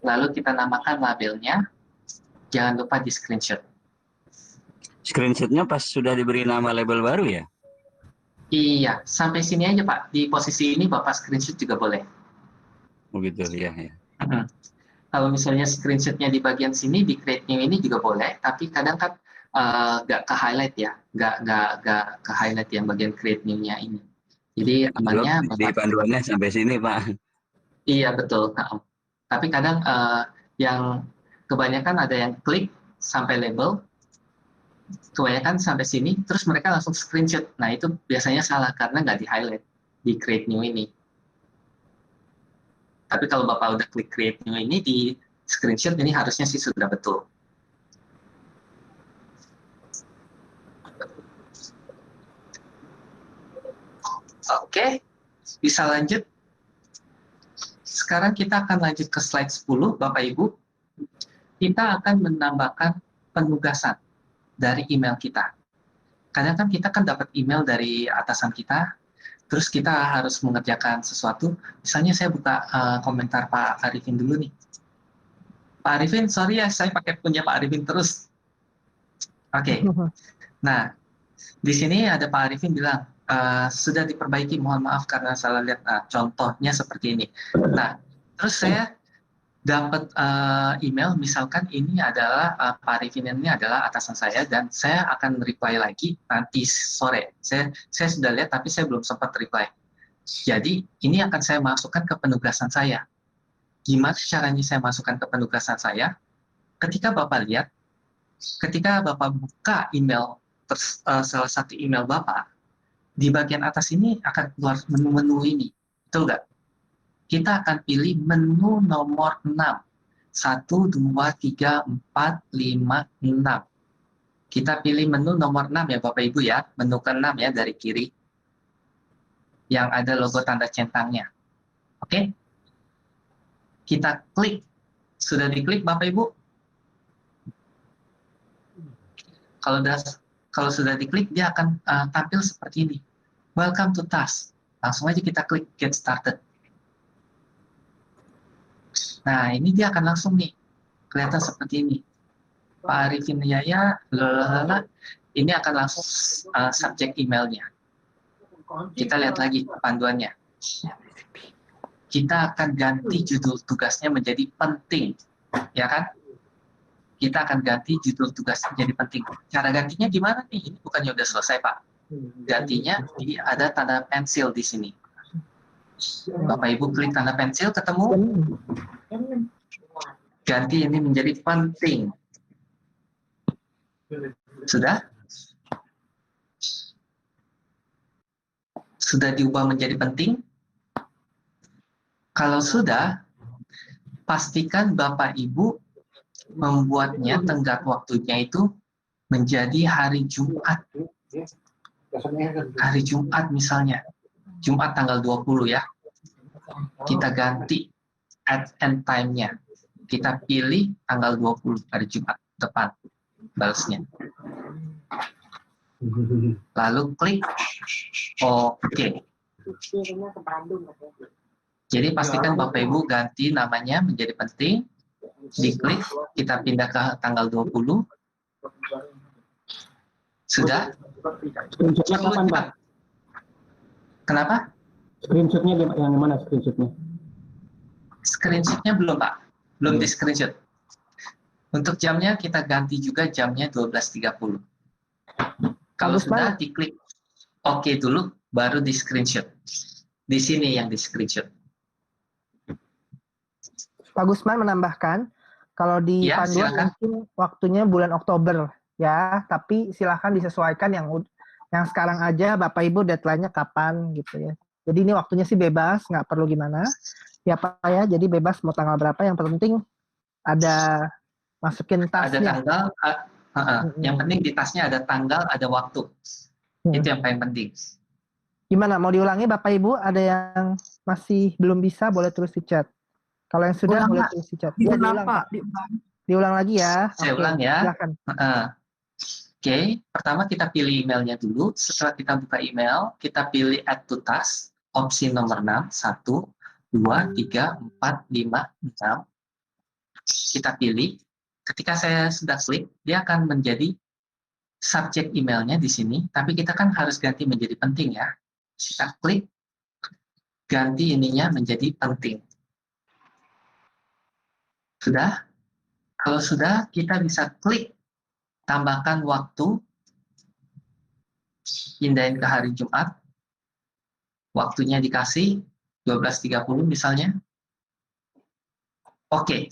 Lalu kita namakan labelnya, jangan lupa di screenshot. Screenshotnya pas sudah diberi nama label baru ya? Iya, sampai sini aja Pak. Di posisi ini Bapak screenshot juga boleh. Begitu ya. Kalau misalnya screenshotnya di bagian sini, di create new ini juga boleh, tapi kadang kan nggak ke highlight ya, nggak ke highlight yang bagian create new-nya ini. Jadi amannya di panduannya sampai sini Pak. Iya betul. Tapi kadang yang kebanyakan ada yang klik sampai label, kebanyakan sampai sini, terus mereka langsung screenshot. Nah itu biasanya salah karena nggak di highlight di create new ini. Tapi kalau Bapak udah klik create new ini di screenshot ini harusnya sih sudah betul. Oke, bisa lanjut. Sekarang kita akan lanjut ke slide 10, Bapak Ibu. Kita akan menambahkan penugasan dari email kita. Kadang kan kita kan dapat email dari atasan kita, terus kita harus mengerjakan sesuatu. Misalnya saya buka komentar Pak Arifin dulu nih. Pak Arifin, sorry ya, saya pakai punya Pak Arifin terus. Oke. Nah, di sini ada Pak Arifin bilang, sudah diperbaiki, mohon maaf karena salah lihat. Nah, contohnya seperti ini. Nah, terus saya dapat email, misalkan ini adalah Pak Arifin ini adalah atasan saya, dan saya akan reply lagi nanti sore. Saya sudah lihat, tapi saya belum sempat reply. Jadi, ini akan saya masukkan ke penugasan saya. Gimana caranya saya masukkan ke penugasan saya? Ketika Bapak lihat, ketika Bapak buka email, salah satu email Bapak, di bagian atas ini akan keluar menu-menu ini. Betul nggak? Kita akan pilih menu nomor 6. 1, 2, 3, 4, 5, 6. Kita pilih menu nomor 6 ya Bapak Ibu ya. Menu ke-6 ya dari kiri. Yang ada logo tanda centangnya. Oke? Kita klik. Sudah diklik Bapak Ibu? Kalau sudah diklik, dia akan tampil seperti ini. Welcome to task. Langsung aja kita klik get started. Nah, ini dia akan langsung nih. Kelihatan seperti ini. Pak Arifin Yaya, ini akan langsung subjek emailnya. Kita lihat lagi panduannya. Kita akan ganti judul tugasnya menjadi penting. Ya kan? Kita akan ganti judul tugasnya menjadi penting. Cara gantinya gimana nih? Ini bukannya udah selesai, Pak. Gantinya ada tanda pensil di sini. Bapak Ibu klik tanda pensil, ketemu? Ganti ini menjadi penting. Sudah? Sudah diubah menjadi penting? Kalau sudah, pastikan Bapak Ibu membuatnya tenggat waktunya itu menjadi hari Jumat. Hari Jumat misalnya. Jumat tanggal 20 ya. Kita ganti at end time-nya. Kita pilih tanggal 20 hari Jumat depan balasnya. Lalu klik OK. Jadi pastikan Bapak Ibu ganti namanya menjadi penting. Diklik, kita pindah ke tanggal 20. Sudah? Screenshotnya kapan, Pak? Kenapa? Screenshotnya yang mana screenshotnya? Screenshotnya belum, Pak. Belum di screenshot. Untuk jamnya kita ganti juga jamnya 12.30. Kalau sudah diklik OK dulu, baru di screenshot. Di sini yang di screenshot. Pak Gusman menambahkan, kalau di Ya, panduan silakan. mungkin waktunya bulan Oktober ya, tapi silakan disesuaikan yang sekarang aja Bapak Ibu deadline-nya kapan gitu ya. Jadi ini waktunya sih bebas, nggak perlu gimana. Ya Pak ya, jadi bebas mau tanggal berapa, yang penting ada masukin Ada tasnya. tanggal, yang penting di tasnya ada tanggal, ada waktu. Itu yang paling penting. Gimana, mau diulangi Bapak Ibu? Ada yang masih belum bisa, boleh tulis di chat. Kalau yang sudah, boleh tulis di chat. Ya, diulang, Pak. Diulang lagi ya. Saya Oke, ulang ya. silakan. Oke, pertama kita pilih emailnya dulu. Setelah kita buka email, kita pilih add to task, opsi nomor 6, 1, 2, 3, 4, 5, 6. Kita pilih. Ketika saya sudah klik, dia akan menjadi subjek emailnya di sini, tapi kita kan harus ganti menjadi penting ya. Kita klik, ganti ininya menjadi penting. Sudah? Kalau sudah, kita bisa klik tambahkan waktu, pindahin ke hari Jumat, waktunya dikasih 12.30 misalnya. Oke.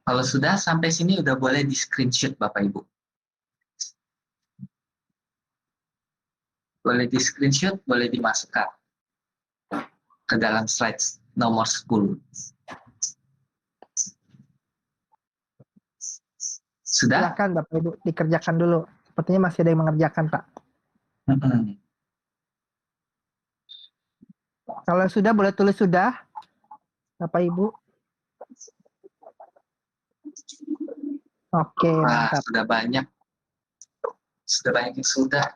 Kalau sudah, sampai sini udah boleh di screenshot Bapak Ibu. Boleh di screenshot, boleh dimasukkan ke dalam slides nomor 10. Sudah? Silakan Bapak Ibu, dikerjakan dulu. Sepertinya masih ada yang mengerjakan, Pak. Kalau sudah, boleh tulis sudah, Bapak Ibu. Oke, Wah, mantap. sudah banyak. Sudah banyak yang sudah.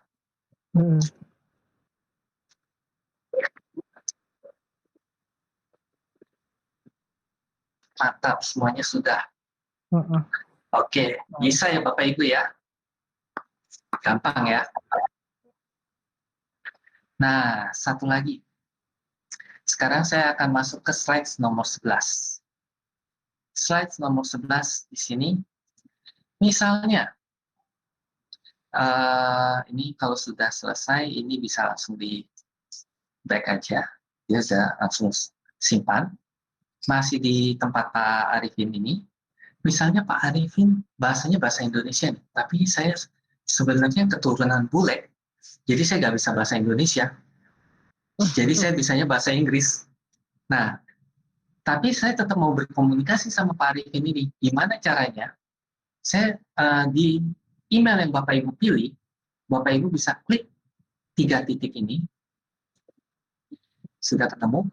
Mantap, semuanya sudah. Oke, bisa ya Bapak Ibu ya? Gampang ya? Nah, satu lagi. Sekarang saya akan masuk ke slide nomor 11. Slide nomor 11 di sini. Misalnya, ini kalau sudah selesai, ini bisa langsung back aja. Dia sudah langsung simpan. Masih di tempat Pak Arifin ini. Misalnya Pak Arifin bahasanya bahasa Indonesia nih, tapi saya sebenarnya keturunan bule. Jadi saya nggak bisa bahasa Indonesia. Jadi saya bisanya bahasa Inggris. Nah, tapi saya tetap mau berkomunikasi sama Pak Arifin ini. Gimana caranya? Saya di email yang Bapak Ibu pilih, Bapak Ibu bisa klik 3 titik ini. Sudah ketemu?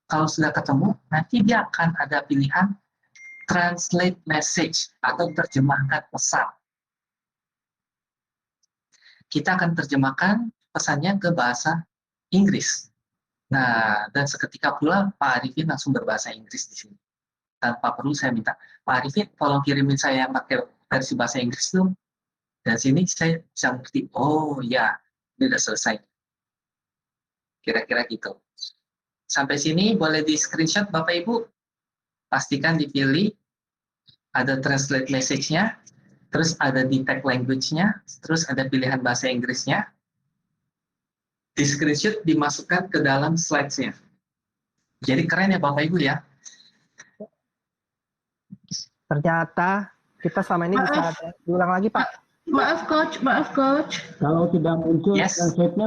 Kalau sudah ketemu, nanti dia akan ada pilihan translate message atau terjemahkan pesan. Kita akan terjemahkan pesannya ke bahasa Inggris. Nah, dan seketika pula Pak Arifin langsung berbahasa Inggris di sini. Tanpa perlu saya minta, Pak Arifin tolong kirimin saya yang pakai versi bahasa Inggris dong. Dan sini saya bisa ngerti, oh ya, ini udah selesai. Kira-kira gitu. Sampai sini boleh di screenshot Bapak Ibu. Pastikan dipilih, ada translate message-nya, terus ada detect language-nya, terus ada pilihan bahasa Inggrisnya. Di screenshot dimasukkan ke dalam slides-nya. Jadi keren ya Bapak Ibu ya. Ternyata kita selama ini bisa diulang lagi Pak. Maaf coach. Kalau tidak muncul translate-nya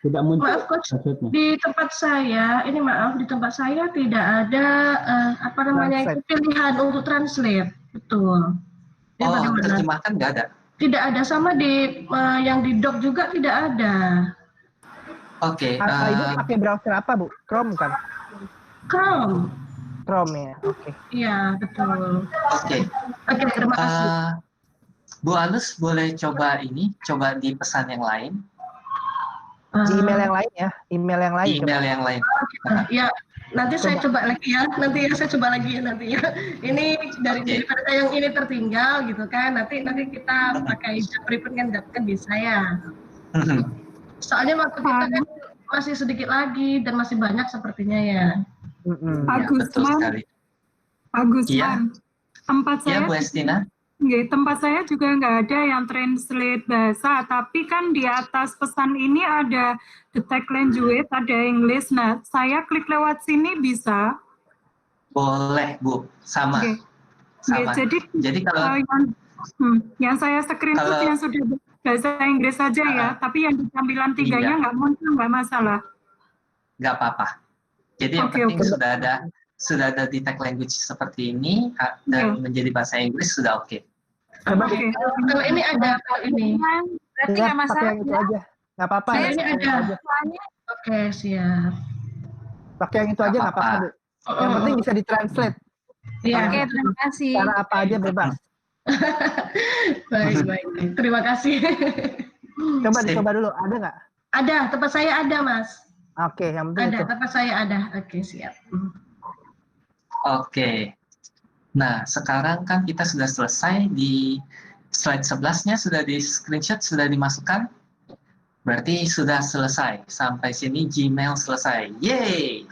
tidak muncul. Maaf coach. Di tempat saya, di tempat saya tidak ada itu pilihan untuk translate. Betul. Terjemahkan nggak ada? Tidak ada, sama di yang di doc juga tidak ada. Oke. Ibu pakai browser apa Bu? Chrome kan? Chrome ya. Oke. Iya betul. Oke, terima kasih. Bu Alus boleh coba di pesan yang lain. Di email yang lain ya, email yang lain. Email yang lain. Ya, nanti saya coba lagi ya. Saya coba lagi ya. Ini daripada yang ini tertinggal gitu kan. Nanti kita pakai prepare kan bisa ya. Soalnya waktu kita kan masih sedikit lagi dan masih banyak sepertinya ya. Pak Gusman. Tempat saya. Bu Estina. Tempat saya juga nggak ada yang translate bahasa, tapi kan di atas pesan ini ada detect language, ada English. Nah, saya klik lewat sini bisa? Boleh, Bu. Sama. Sama. Jadi kalau yang saya screenshot yang sudah bahasa Inggris saja ya, tapi yang di tampilan 3-nya nggak muncul, nggak masalah. Nggak apa-apa. Jadi yang penting sudah ada detect language seperti ini dan menjadi bahasa Inggris sudah oke. Kalau ini ada ini. Berarti nggak masalah. Pakai yang itu aja. Nggak apa-apa. Ini ada. Oke, siap. Pakai yang itu aja nggak apa-apa Bu. Yang penting bisa ditranslate. Iya. Oke, terima kasih. Cara apa aja bebas. Baik. Terima kasih. Coba dicoba dulu, ada nggak? Ada, tempat saya ada Mas. Oke, yang penting ada, itu. tempat saya ada. Oke, siap. Oke. Nah, sekarang kan kita sudah selesai di slide 11-nya sudah di screenshot, sudah dimasukkan. Berarti sudah selesai. Sampai sini Gmail selesai. Yeay!